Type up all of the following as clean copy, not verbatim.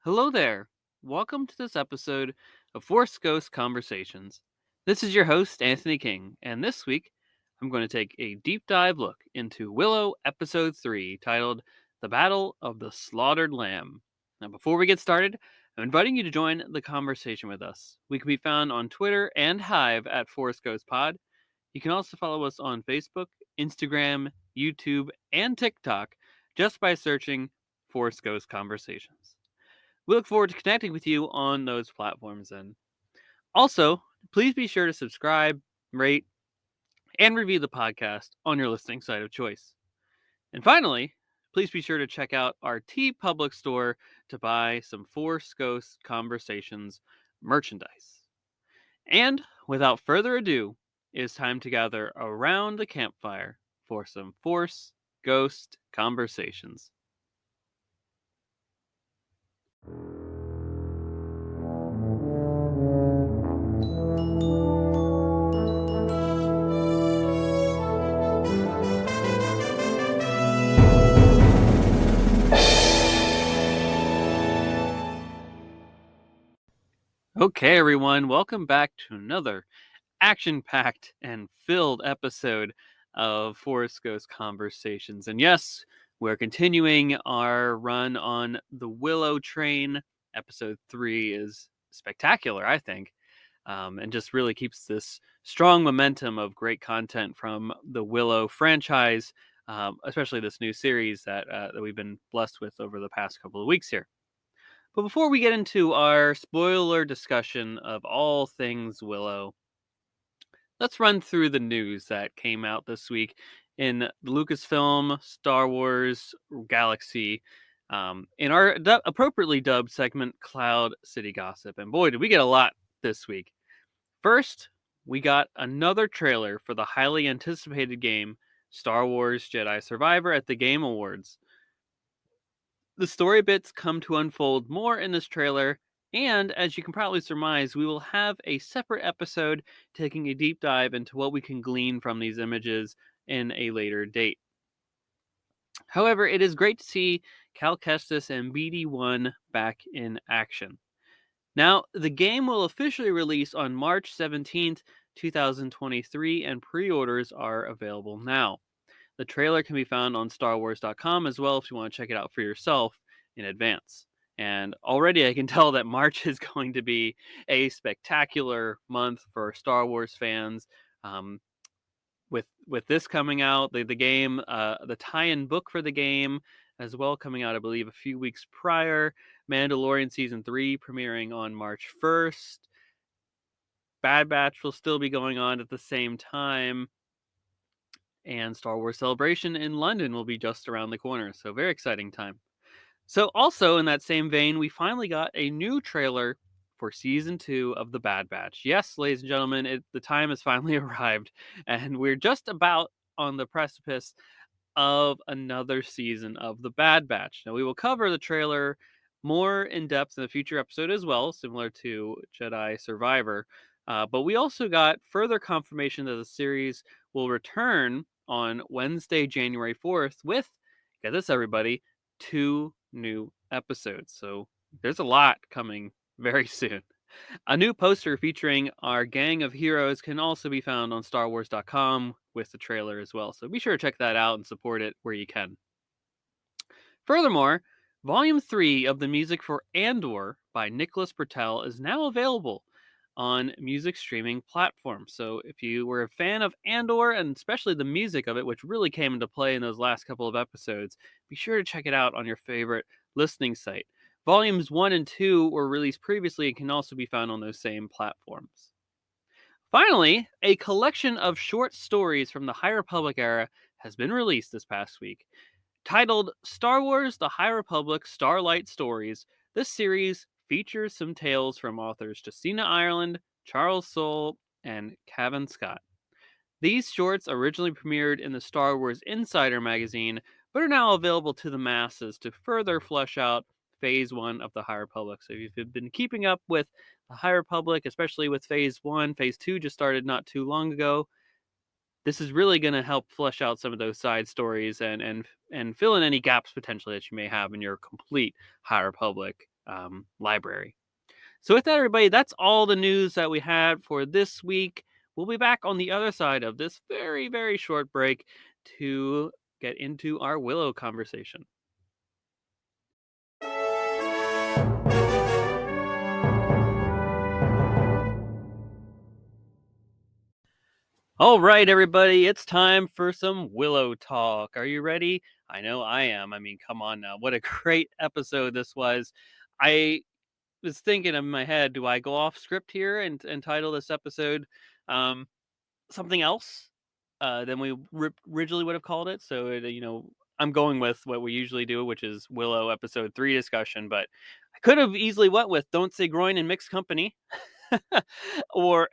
Hello there. Welcome to this episode of Force Ghost Conversations. This is your host, Anthony King, and this week I'm going to take a deep dive look into Willow Episode 3, titled The Battle of the Slaughtered Lamb. Now, before we get started, I'm inviting you to join the conversation with us. We can be found on Twitter and Hive at Force Ghost Pod. You can also follow us on Facebook, Instagram, YouTube, and TikTok just by searching Force Ghost Conversations. We look forward to connecting with you on those platforms then. Also, please be sure to subscribe, rate, and review the podcast on your listening site of choice. And finally, please be sure to check out our T Public store to buy some Force Ghost Conversations merchandise. And without further ado, it is time to gather around the campfire for some Force Ghost Conversations. Okay, everyone, welcome back to another action-packed and filled episode of Forest Ghost Conversations. And yes, we're continuing our run on the Willow train. Episode 3 is spectacular, I think, and just really keeps this strong momentum of great content from the Willow franchise, especially this new series that we've been blessed with over the past couple of weeks here. But before we get into our spoiler discussion of all things Willow, let's run through the news that came out this week in the Lucasfilm Star Wars Galaxy in our appropriately dubbed segment, Cloud City Gossip. And boy, did we get a lot this week. First, we got another trailer for the highly anticipated game, Star Wars Jedi Survivor, at the Game Awards. The story bits come to unfold more in this trailer, and as you can probably surmise, we will have a separate episode taking a deep dive into what we can glean from these images in a later date. However, it is great to see Cal Kestis and BD1 back in action. Now, the game will officially release on March 17th, 2023, and pre-orders are available now. The trailer can be found on StarWars.com as well if you want to check it out for yourself in advance. And already I can tell that March is going to be a spectacular month for Star Wars fans. With this coming out, the game, the tie-in book for the game, as well coming out, I believe, a few weeks prior. Mandalorian Season 3 premiering on March 1st. Bad Batch will still be going on at the same time. And Star Wars Celebration in London will be just around the corner, so very exciting time. So also in that same vein, we finally got a new trailer for Season 2 of The Bad Batch. Yes, ladies and gentlemen, the time has finally arrived, and we're just about on the precipice of another season of The Bad Batch. Now, we will cover the trailer more in depth in a future episode as well, similar to Jedi Survivor. But we also got further confirmation that the series will return on Wednesday, January 4th with, get this everybody, 2 new episodes. So there's a lot coming very soon. A new poster featuring our gang of heroes can also be found on StarWars.com with the trailer as well. So be sure to check that out and support it where you can. Furthermore, Volume 3 of the music for Andor by Nicholas Bertel is now available on music streaming platforms. So if you were a fan of Andor, and especially the music of it, which really came into play in those last couple of episodes, be sure to check it out on your favorite listening site. Volumes 1 and 2 were released previously and can also be found on those same platforms. Finally, a collection of short stories from the High Republic era has been released this past week. Titled Star Wars The High Republic Starlight Stories, this series features some tales from authors Justina Ireland, Charles Soule, and Cavan Scott. These shorts originally premiered in the Star Wars Insider magazine, but are now available to the masses to further flesh out Phase 1 of the High Republic. So if you've been keeping up with the High Republic, especially with Phase 1, Phase 2 just started not too long ago, this is really going to help flesh out some of those side stories and fill in any gaps potentially that you may have in your complete High Republic library. So with that, everybody, that's all the news that we had for this week. We'll be back on the other side of this very, very short break to get into our Willow conversation. All right, everybody, it's time for some Willow talk. Are you ready? I know I am. I mean, come on now. What a great episode this was. I was thinking in my head, do I go off script here and title this episode um, something else than we originally would have called it? So, I'm going with what we usually do, which is Willow episode 3 discussion, but I could have easily went with Don't Say Groin in Mixed Company. Or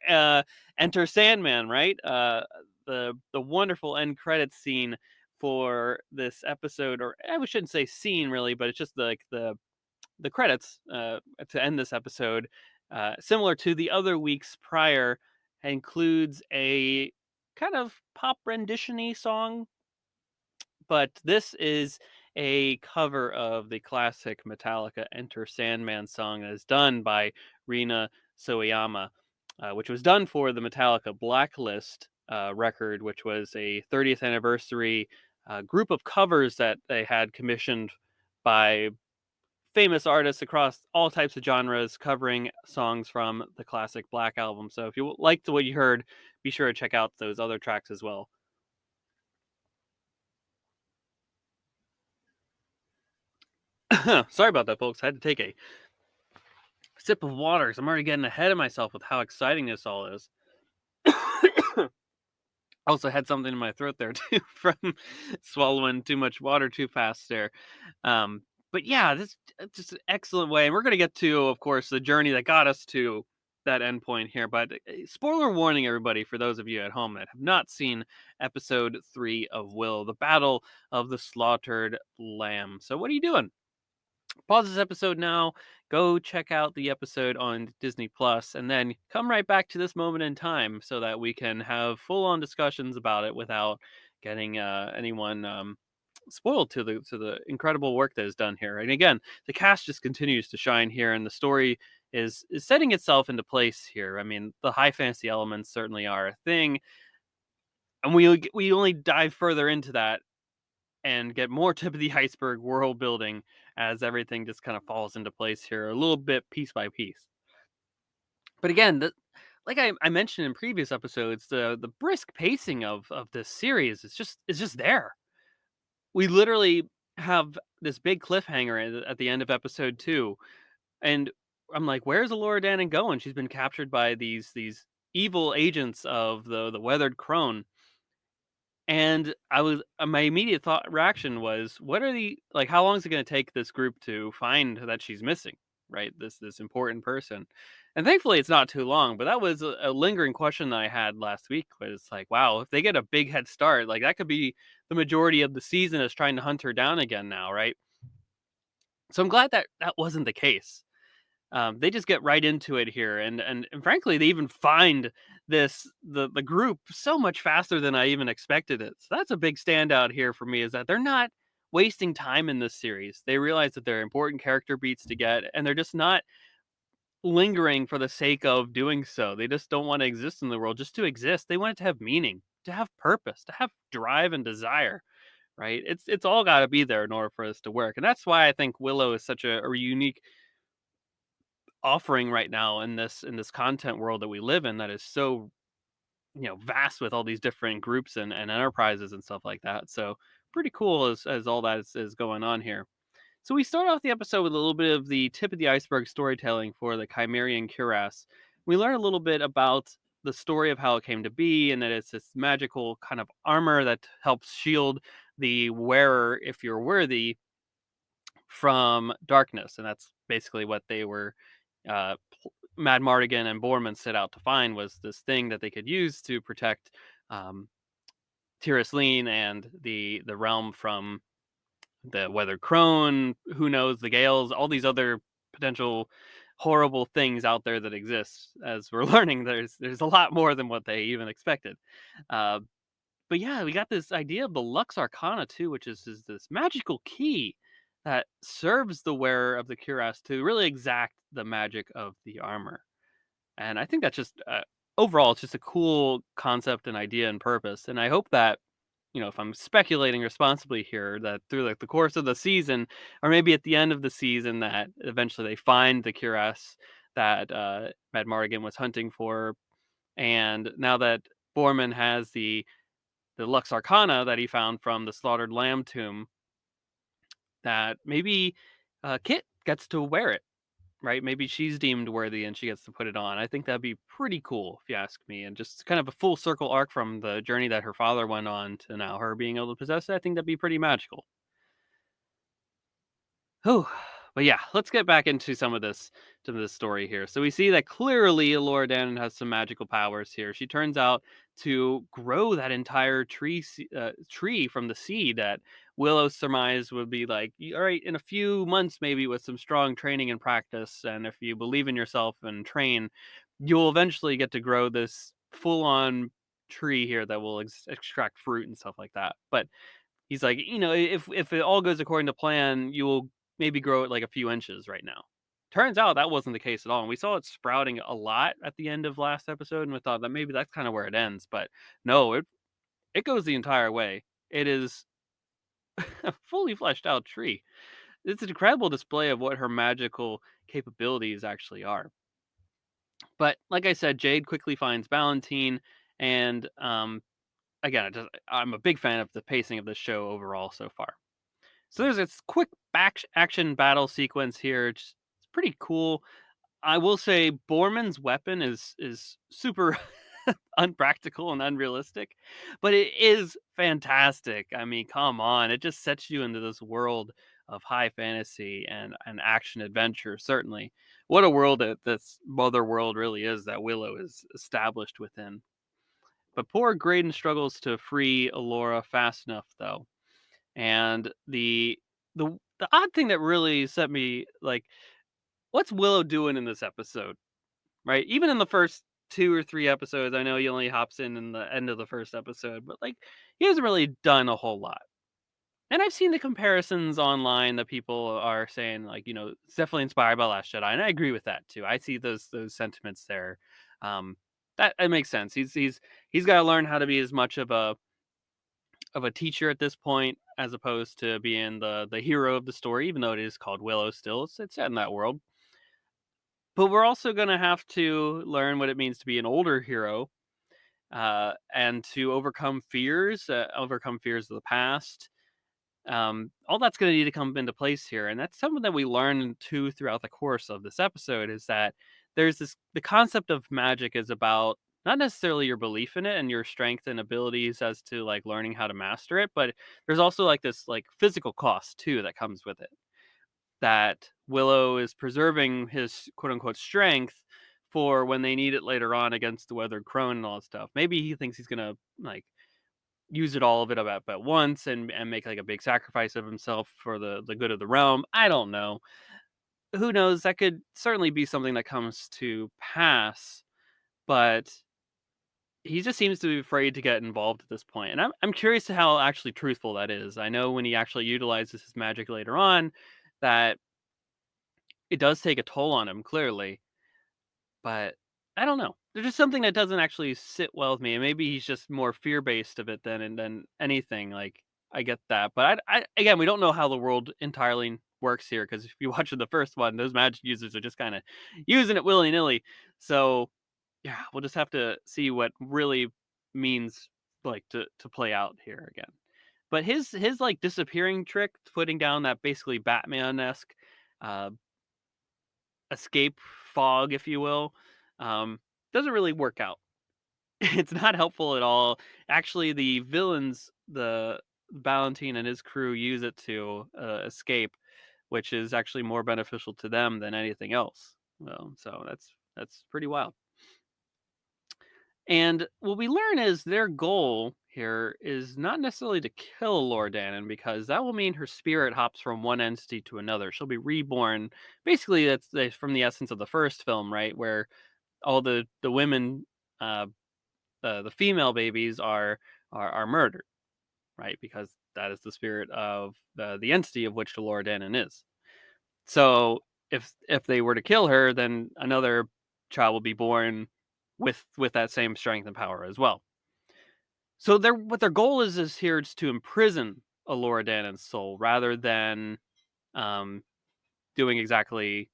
Enter Sandman, right? The wonderful end credits scene for this episode, or I shouldn't say scene really, but it's just like the credits to end this episode, similar to the other weeks prior, includes a kind of pop rendition-y song, but this is a cover of the classic Metallica Enter Sandman song that is done by Rina Soyama, which was done for the Metallica Blacklist record, which was a 30th anniversary group of covers that they had commissioned by famous artists across all types of genres covering songs from the classic Black album. So if you liked what you heard, be sure to check out those other tracks as well. Sorry about that, folks. I had to take a sip of water because I'm already getting ahead of myself with how exciting this all is. Also had something in my throat there too from swallowing too much water too fast there. But yeah, this just an excellent way, and we're going to get to, of course, the journey that got us to that end point here. But spoiler warning, everybody, for those of you at home that have not seen episode 3 of Will, the Battle of the Slaughtered Lamb. So what are you doing? Pause this episode now, go check out the episode on Disney Plus, and then come right back to this moment in time so that we can have full-on discussions about it without getting anyone spoiled to the incredible work that is done here. And again, the cast just continues to shine here, and the story is setting itself into place here. I mean, the high fantasy elements certainly are a thing, and we only dive further into that and get more tip of the iceberg world building as everything just kind of falls into place here a little bit piece by piece. But again, like I mentioned in previous episodes, the brisk pacing of this series is just there. We literally have this big cliffhanger at the end of episode 2, and I'm like, where's Elora Danan going? She's been captured by these evil agents of the Weathered Crone. And my immediate reaction was, what are how long is it going to take this group to find that she's missing, right? This important person. And thankfully it's not too long, but that was a lingering question that I had last week. Was like, wow, if they get a big head start, like that could be the majority of the season is trying to hunt her down again now, right? So I'm glad that that wasn't the case. They just get right into it here, and frankly, they even find the group so much faster than I even expected it. So that's a big standout here for me, is that they're not wasting time in this series. They realize that there are important character beats to get, and they're just not lingering for the sake of doing so. They just don't want to exist in the world just to exist. They want it to have meaning, to have purpose, to have drive and desire. Right? It's all got to be there in order for this to work, and that's why I think Willow is such a unique offering right now in this content world that we live in, that is so vast with all these different groups and enterprises and stuff like that. So pretty cool as all that is going on here. So we start off the episode with a little bit of the tip of the iceberg storytelling for the Chimerian cuirass. We learn a little bit about the story of how it came to be, and that it's this magical kind of armor that helps shield the wearer, if you're worthy, from darkness. And that's basically what they were uh, Mad Mardigan and Borman set out to find, was this thing that they could use to protect Tiras Leen and the realm from the Weathered Crone, who knows, the Gales, all these other potential horrible things out there that exist. As we're learning, there's a lot more than what they even expected. But yeah, we got this idea of the Lux Arcana too, which is this magical key that serves the wearer of the cuirass to really exact the magic of the armor. And I think that's just overall, it's just a cool concept and idea and purpose. And I hope that, if I'm speculating responsibly here, that through like the course of the season, or maybe at the end of the season, that eventually they find the cuirass that Mad Mardigan was hunting for. And now that Borman has the Lux Arcana that he found from the slaughtered lamb tomb, that maybe Kit gets to wear it, right? Maybe she's deemed worthy and she gets to put it on. I think that'd be pretty cool, if you ask me, and just kind of a full circle arc from the journey that her father went on to now her being able to possess it. I think that'd be pretty magical. Whew. But yeah, let's get back into some of this story here. So we see that clearly Elora Danan has some magical powers here. She turns out to grow that entire tree from the seed that Willow surmised would be like, all right, in a few months, maybe with some strong training and practice, and if you believe in yourself and train, you'll eventually get to grow this full-on tree here that will extract fruit and stuff like that. But he's like, if it all goes according to plan, you will maybe grow it like a few inches right now. Turns out that wasn't the case at all. And we saw it sprouting a lot at the end of last episode, and we thought that maybe that's kind of where it ends. But no, it goes the entire way. It is a fully fleshed out tree. It's an incredible display of what her magical capabilities actually are. But like I said, Jade quickly finds Valentine, and again, I'm a big fan of the pacing of the show overall so far. So there's this quick action battle sequence here. It's pretty cool. I will say Borman's weapon is super unpractical and unrealistic, but it is fantastic. I mean, come on. It just sets you into this world of high fantasy and action adventure, certainly. What a world that this mother world really is that Willow is established within. But poor Graydon struggles to free Alora fast enough, though. And the odd thing that really set me like, what's Willow doing in this episode? Right? Even in the first 2 or 3 episodes, I know he only hops in the end of the first episode, but like he hasn't really done a whole lot. And I've seen the comparisons online that people are saying like, it's definitely inspired by Last Jedi, and I agree with that too. I see those sentiments there. Um, that it makes sense. He's got to learn how to be as much of a teacher at this point, as opposed to being the hero of the story, even though it is called Willow still. It's set in that world. But we're also gonna have to learn what it means to be an older hero, and to overcome fears of the past. All that's gonna need to come into place here, and that's something that we learn too throughout the course of this episode, is that the concept of magic is about not necessarily your belief in it and your strength and abilities as to, like, learning how to master it, but there's also, like, this, like, physical cost too that comes with it. That Willow is preserving his quote unquote strength for when they need it later on against the weathered crone and all that stuff. Maybe he thinks he's gonna like use it all of it about but once and make like a big sacrifice of himself for the good of the realm. I don't know. Who knows? That could certainly be something that comes to pass, but he just seems to be afraid to get involved at this point. And I'm curious to how actually truthful that is. I know when he actually utilizes his magic later on, that it does take a toll on him, clearly, but I don't know. There's just something that doesn't actually sit well with me, and maybe he's just more fear-based of it than anything, like, I get that, but I again, we don't know how the world entirely works here, because if you watch the first one, those magic users are just kinda using it willy-nilly, so, yeah, we'll just have to see what really means, like, to play out here again. But his, like, disappearing trick, putting down that basically Batman-esque, uh escape fog, if you will, um, doesn't really work out. It's not helpful at all. Actually, the villains, the Valentine and his crew use it to escape, which is actually more beneficial to them than anything else. Well, so that's pretty wild. And what we learn is their goal here is not necessarily to kill Lord Dannon, because that will mean her spirit hops from one entity to another. She'll be reborn. Basically, that's from the essence of the first film, right? Where all the women, uh, the female babies are murdered, right? Because that is the spirit of the entity of which the Laura Dannon is. So if they were to kill her, then another child will be born with that same strength and power as well. So their goal is here is to imprison Laura Dannon's soul rather than um, doing exactly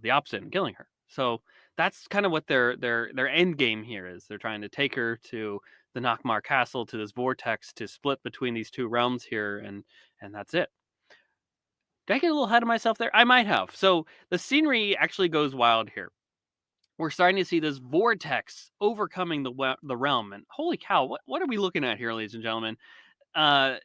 the opposite and killing her. So that's kind of what their end game here is. They're trying to take her to the Nockmar Castle, to this vortex, to split between these two realms here, and that's it. Did I get a little ahead of myself there? I might have. So the scenery actually goes wild here. We're starting to see this vortex overcoming the realm, and holy cow, what are we looking at here, ladies and gentlemen? Uh,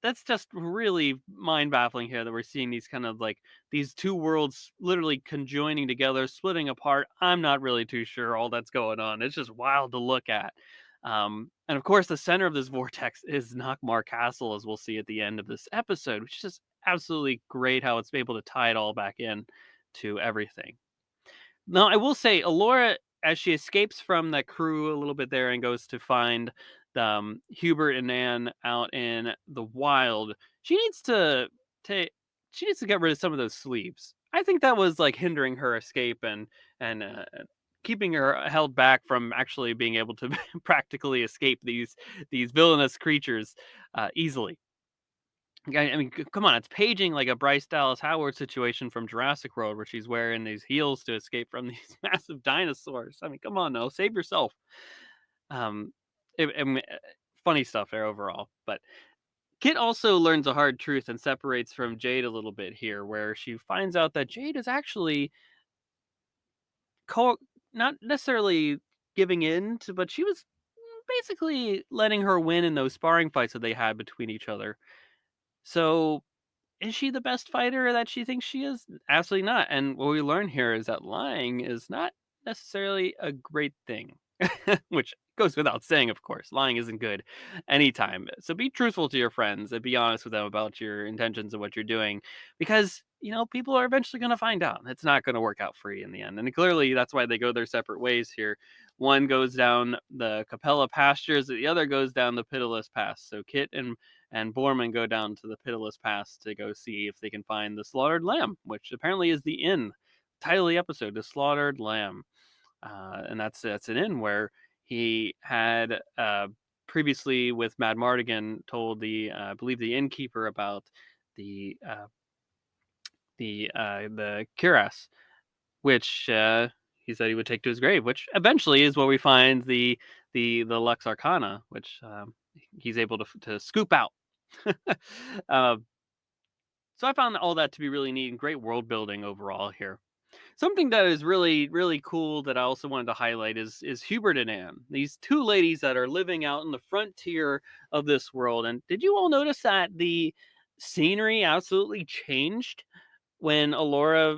that's just really mind baffling here that we're seeing these kind of like these two worlds literally conjoining together, splitting apart. I'm not really too sure all that's going on. It's just wild to look at. And of course, the center of this vortex is Nockmar Castle, as we'll see at the end of this episode, which is just absolutely great how it's able to tie it all back in to everything. Now, I will say, Alora, as she escapes from that crew a little bit there and goes to find Hubert and Anne out in the wild, she needs to take. She needs to get rid of some of those sleeves. I think that was like hindering her escape and keeping her held back from actually being able to practically escape these villainous creatures easily. I mean, come on, it's paging like a Bryce Dallas Howard situation from Jurassic World, where she's wearing these heels to escape from these massive dinosaurs. I mean, come on, no, save yourself. Um, funny stuff there overall. But Kit also learns a hard truth and separates from Jade a little bit here, where she finds out that Jade is actually not necessarily giving in to, but she was basically letting her win in those sparring fights that they had between each other. So is she the best fighter that she thinks she is? Absolutely not. And what we learn here is that lying is not necessarily a great thing, which goes without saying, of course. Lying isn't good anytime. So be truthful to your friends and be honest with them about your intentions and what you're doing because, people are eventually going to find out. It's not going to work out for you in the end. And clearly, that's why they go their separate ways here. One goes down the Capella pastures, the other goes down the Pitiless Pass. So Kit and Borman go down to the Pitiless Pass to go see if they can find the slaughtered lamb, which apparently is the inn. Title of the episode, The Slaughtered Lamb. And that's an inn where he had previously with Mad Mardigan told I believe the innkeeper about the cuirass, which he said he would take to his grave, which eventually is where we find the Lux Arcana, which he's able to scoop out. uh, so I found all that to be really neat and great world building overall here. Something that is really, really cool that I also wanted to highlight is Hubert and Anne. These two ladies that are living out in the frontier of this world. And did you all notice that the scenery absolutely changed when Alora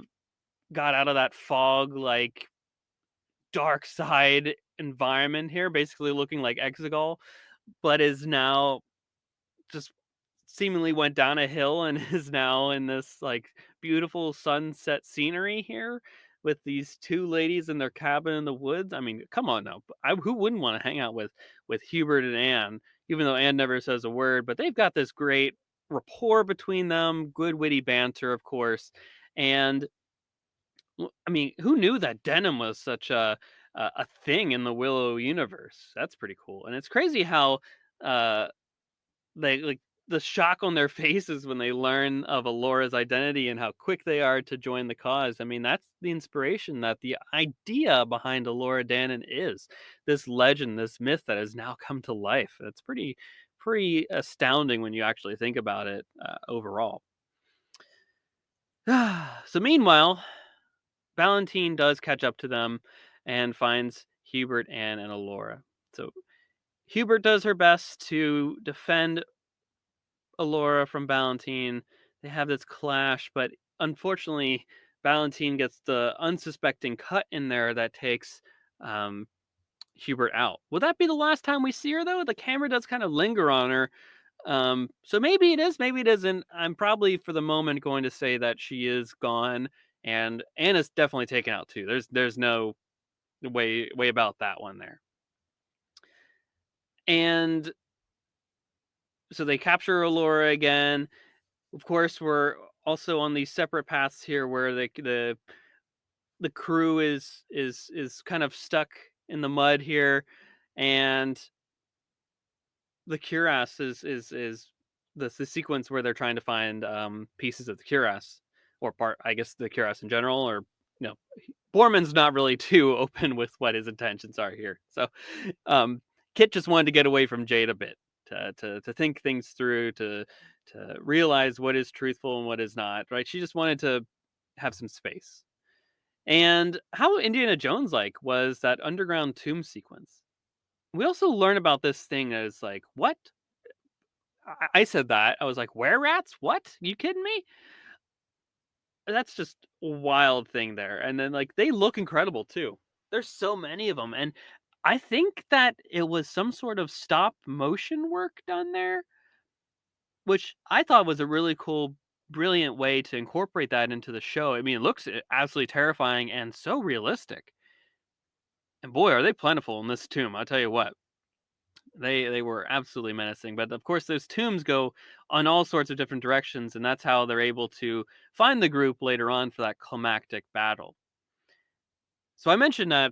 got out of that fog, like dark side environment here, basically looking like Exegol, but is now just seemingly went down a hill and is now in this like beautiful sunset scenery here with these two ladies in their cabin in the woods. I mean, come on now. Who wouldn't want to hang out with Hubert and Anne, even though Anne never says a word, but they've got this great rapport between them, good witty banter, of course. And I mean, who knew that denim was such a thing in the Willow universe? That's pretty cool. And it's crazy how uh they like the shock on their faces when they learn of Alora's identity and how quick they are to join the cause. I mean, that's the inspiration that the idea behind Alora Dannon is. This legend, this myth that has now come to life. It's pretty astounding when you actually think about it overall. So meanwhile, Valentine does catch up to them and finds Hubert, Anne, and Alora. So Hubert does her best to defend Alora from Valentine. They have this clash, but unfortunately, Valentine gets the unsuspecting cut in there that takes um, Hubert out. Will that be the last time we see her, though? The camera does kind of linger on her. So maybe it is, maybe it isn't. I'm probably, for the moment, going to say that she is gone, and Anna's definitely taken out, too. There's no way about that one there. And So they capture Allura again. Of course, we're also on these separate paths here where the crew is kind of stuck in the mud here, and the cuirass is the sequence where they're trying to find pieces of the cuirass, or part, I guess, the cuirass in general, or you know, Borman's not really too open with what his intentions are here. So um, Kit just wanted to get away from Jade a bit, to think things through, to realize what is truthful and what is not. Right? She just wanted to have some space. And how Indiana Jones like was that underground tomb sequence. We also learn about this thing as like, what? I said that. I was like, were rats? What? You kidding me? That's just a wild thing there. And then like they look incredible too. There's so many of them, and I think that it was some sort of stop motion work done there, which I thought was a really cool, brilliant way to incorporate that into the show. I mean, it looks absolutely terrifying and so realistic. And boy, are they plentiful in this tomb! I'll tell you what. They were absolutely menacing, but of course those tombs go on all sorts of different directions, and that's how they're able to find the group later on for that climactic battle. So I mentioned that,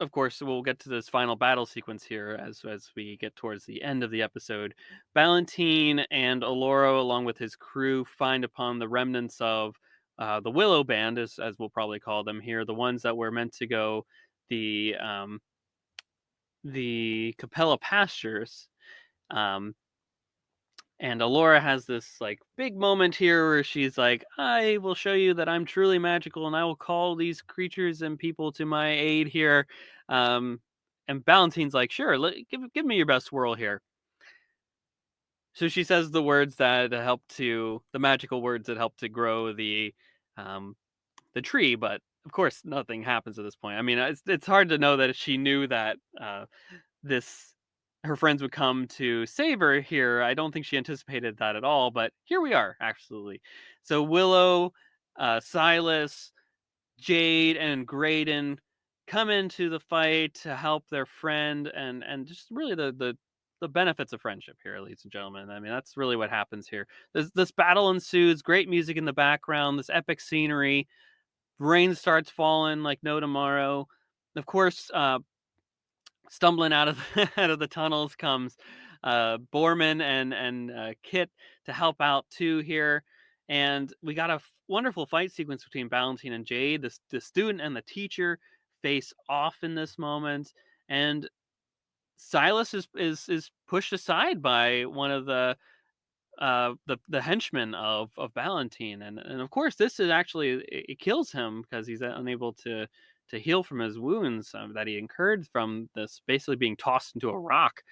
of course, we'll get to this final battle sequence here as we get towards the end of the episode. Valentine and Aloro, along with his crew, find upon the remnants of the Willow Band, as we'll probably call them here, the ones that were meant to go the the Capella pastures. Um, And Alora has this like big moment here where she's like, I will show you that I'm truly magical and I will call these creatures and people to my aid here. Um, and Valentine's like, sure, give me your best whirl here. So she says the magical words that help to grow um, the tree, but of course nothing happens at this point. I mean, it's hard to know that she knew that this her friends would come to save her here. I don't think she anticipated that at all, but here we are, absolutely. So Willow, Silas, Jade, and Graydon come into the fight to help their friend, and just really the benefits of friendship here, ladies and gentlemen. I mean, that's really what happens here. This battle ensues, great music in the background, this epic scenery. Rain starts falling like no tomorrow. Of course, stumbling out of out of the tunnels comes Borman and Kit to help out too here, and we got a wonderful fight sequence between Valentine and Jade. The student and the teacher face off in this moment, and Silas is pushed aside by one of the henchmen of Valentine, and of course this is actually it kills him because he's unable to heal from his wounds that he incurred from this basically being tossed into a rock,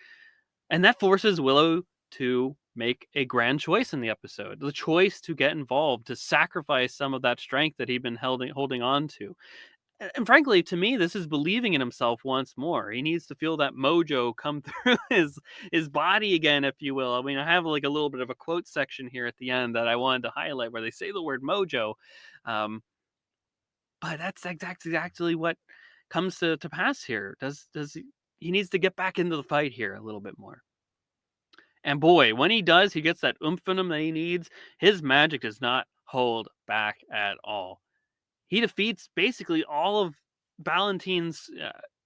and that forces Willow to make a grand choice in the episode, the choice to get involved, to sacrifice some of that strength that he'd been holding on to. And frankly, to me, this is believing in himself once more. He needs to feel that mojo come through his body again, if you will. I mean, I have like a little bit of a quote section here at the end that I wanted to highlight where they say the word mojo. Um, but that's exactly what comes to pass here. Does he needs to get back into the fight here a little bit more. And boy, when he does, he gets that oomph in him that he needs. His magic does not hold back at all. He defeats basically all of Valentine's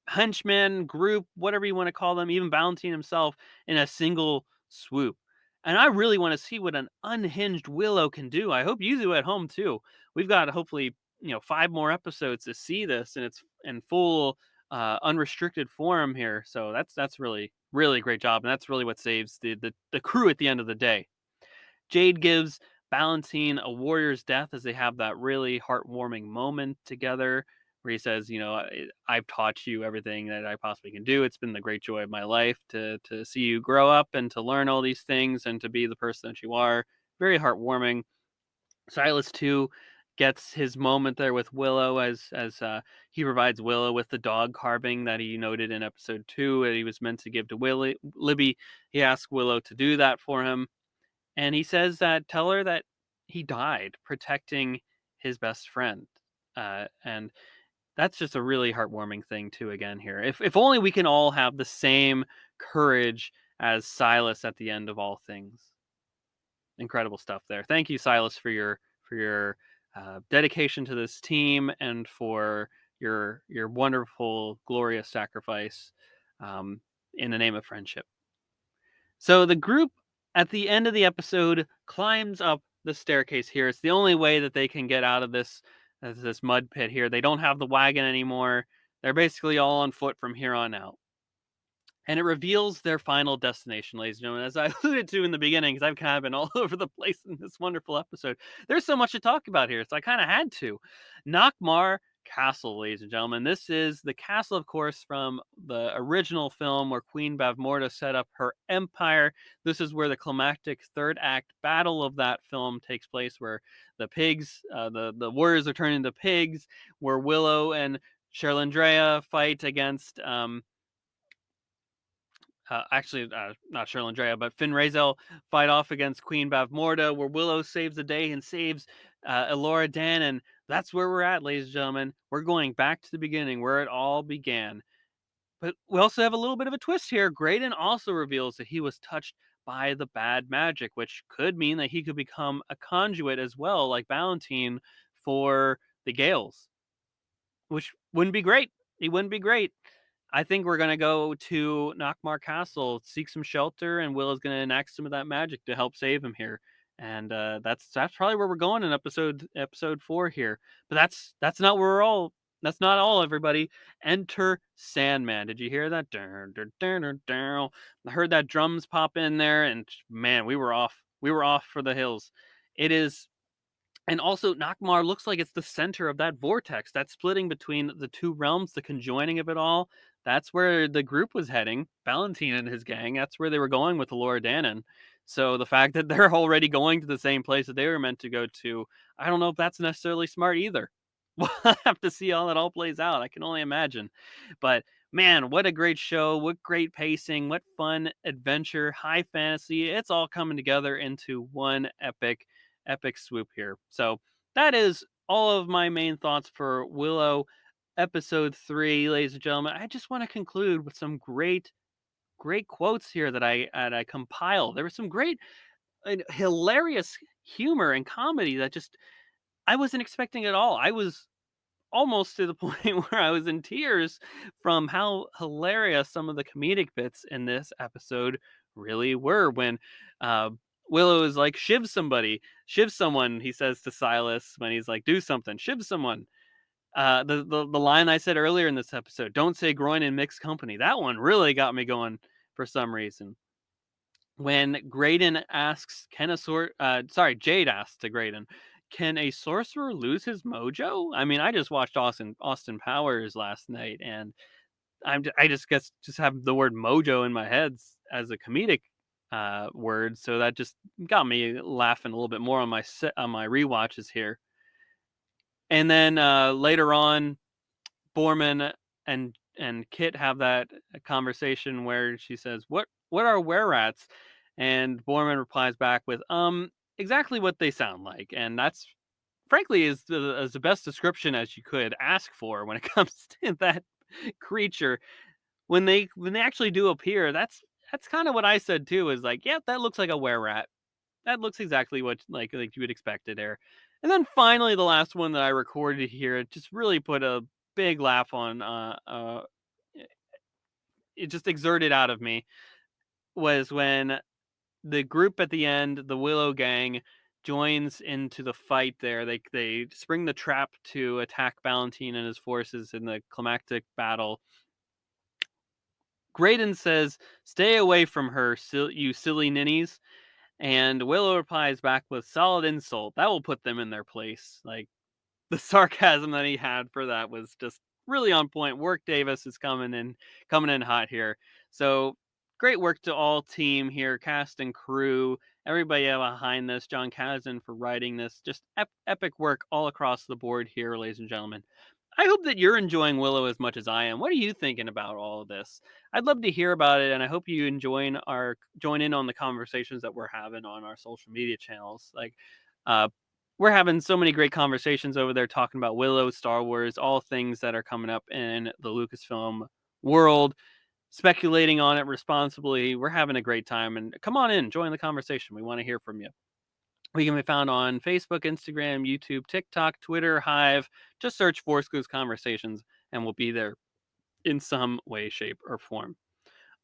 henchmen, group, whatever you want to call them, even Valentine himself, in a single swoop. And I really want to see what an unhinged Willow can do. I hope you do at home too. We've got hopefully 5 more episodes to see this in its in full unrestricted form here. So that's really great job, and that's really what saves the crew at the end of the day. Jade gives Valentine a warrior's death as they have that really heartwarming moment together where he says, I've taught you everything that I possibly can do. It's been the great joy of my life to see you grow up and to learn all these things and to be the person that you are. Very heartwarming. Silas too gets his moment there with Willow as he provides Willow with the dog carving that he noted in episode 2 that he was meant to give to Libby. He asks Willow to do that for him. And he says that tell her that he died protecting his best friend. And that's just a really heartwarming thing too again here. If only we can all have the same courage as Silas at the end of all things. Incredible stuff there. Thank you, Silas, for your dedication to this team and for your wonderful, glorious sacrifice in the name of friendship. So the group at the end of the episode climbs up the staircase here. It's the only way that they can get out of this mud pit here. They don't have the wagon anymore. They're basically all on foot from here on out. And it reveals their final destination, ladies and gentlemen. As I alluded to in the beginning, because I've kind of been all over the place in this wonderful episode, there's so much to talk about here, so I kind of had to. Nockmaar Castle, ladies and gentlemen. This is the castle, of course, from the original film where Queen Bavmorda set up her empire. This is where the climactic third act battle of that film takes place, where the pigs, the warriors are turned into pigs, where Willow and Cherlandrea fight against... not Cherlandrea, but Finrazel fight off against Queen Bavmorda, where Willow saves the day and saves Elora Dan, and that's where we're at, ladies and gentlemen. We're going back to the beginning, where it all began. But we also have a little bit of a twist here. Graydon also reveals that he was touched by the bad magic, which could mean that he could become a conduit as well, like Valentine, for the Gales, which wouldn't be great. It wouldn't be great. I think we're going to go to Nockmaar Castle, seek some shelter, and Will is going to enact some of that magic to help save him here. And that's probably where we're going in episode 4 here. But that's not where we're all. That's not all, everybody. Enter Sandman. Did you hear that? Dun, dun, dun, dun, dun. I heard that drums pop in there, and man, we were off. We were off for the hills. It is. And also, Nockmaar looks like it's the center of that vortex, that splitting between the two realms, the conjoining of it all. That's where the group was heading. Valentine and his gang, that's where they were going with Elora Danan. So the fact that they're already going to the same place that they were meant to go to, I don't know if that's necessarily smart either. We'll have to see how that all plays out. I can only imagine. But man, what a great show. What great pacing. What fun adventure. High fantasy. It's all coming together into one epic swoop here. So that is all of my main thoughts for Willow episode 3, ladies and gentlemen. I just want to conclude with some great quotes here that I compiled. There was some great hilarious humor and comedy that just I wasn't expecting at all. I was almost to the point where I was in tears from how hilarious some of the comedic bits in this episode really were. When Willow is like, shiv someone, he says to Silas when he's like, do something, shiv someone. The line I said earlier in this episode, don't say groin in mixed company, that one really got me going for some reason. When Graydon asks, Jade asks to Graydon, can a sorcerer lose his mojo? I mean, I just watched Austin Powers last night, and I just have the word mojo in my head as a comedic word, so that just got me laughing a little bit more on my rewatches here. And then later on, Borman and Kit have that conversation where she says, "What are were-rats?" And Borman replies back with, exactly what they sound like. And that's frankly is the best description as you could ask for when it comes to that creature. When they actually do appear, that's kind of what I said too, is like, yeah, that looks like a were-rat. That looks exactly what like you would expect it there. And then finally, the last one that I recorded here, it just really put a big laugh on. It just exerted out of me, was when the group at the end, the Willow gang, joins into the fight there. They spring the trap to attack Valentine and his forces in the climactic battle. Graydon says, "Stay away from her, you silly ninnies." And Willow replies back with, "Solid insult. That will put them in their place." Like, the sarcasm that he had for that was just really on point. Warwick Davis is coming in hot here. So great work to all team here, cast and crew, everybody behind this. John Kazan for writing this. Just epic work all across the board here, ladies and gentlemen. I hope that you're enjoying Willow as much as I am. What are you thinking about all of this? I'd love to hear about it, and I hope you join in on the conversations that we're having on our social media channels. Like, we're having so many great conversations over there talking about Willow, Star Wars, all things that are coming up in the Lucasfilm world. speculating on it responsibly. We're having a great time, and come on in, join the conversation. We want to hear from you. We can be found on Facebook, Instagram, YouTube, TikTok, Twitter, Hive. Just search Force Goes Conversations, and we'll be there in some way, shape, or form.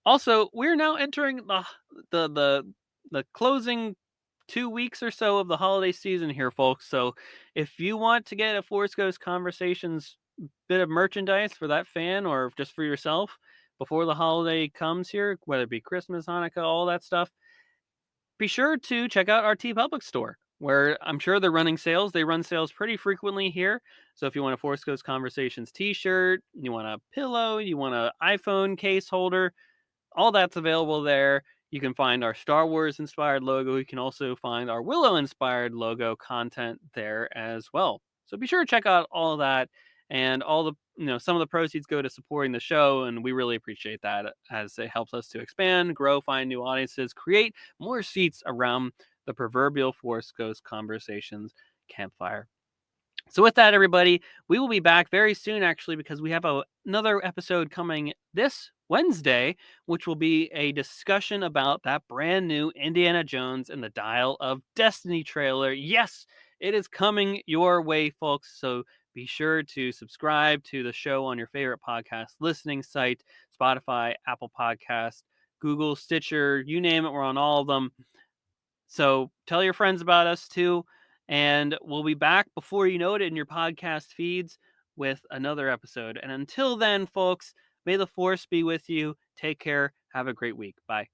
Also, we're now entering the closing 2 weeks or so of the holiday season here, folks. So if you want to get a Force Ghost Conversations bit of merchandise for that fan or just for yourself before the holiday comes here, whether it be Christmas, Hanukkah, all that stuff, be sure to check out our TeePublic store, where I'm sure they're running sales. They run sales pretty frequently here. So if you want a Force Ghost Conversations t-shirt, you want a pillow, you want an iPhone case holder, all that's available there. You can find our Star Wars inspired logo. You can also find our Willow inspired logo content there as well. So be sure to check out all of that, and all the some of the proceeds go to supporting the show, and we really appreciate that as it helps us to expand, grow, find new audiences, create more seats around the proverbial Force Ghost Conversations campfire. So with that, everybody, we will be back very soon, actually, because we have another episode coming this Wednesday, which will be a discussion about that brand new Indiana Jones and the Dial of Destiny trailer. Yes, it is coming your way, folks. So be sure to subscribe to the show on your favorite podcast listening site, Spotify, Apple Podcast, Google, Stitcher, you name it, we're on all of them. So tell your friends about us too. And we'll be back before you know it in your podcast feeds with another episode. And until then, folks, may the Force be with you. Take care. Have a great week. Bye.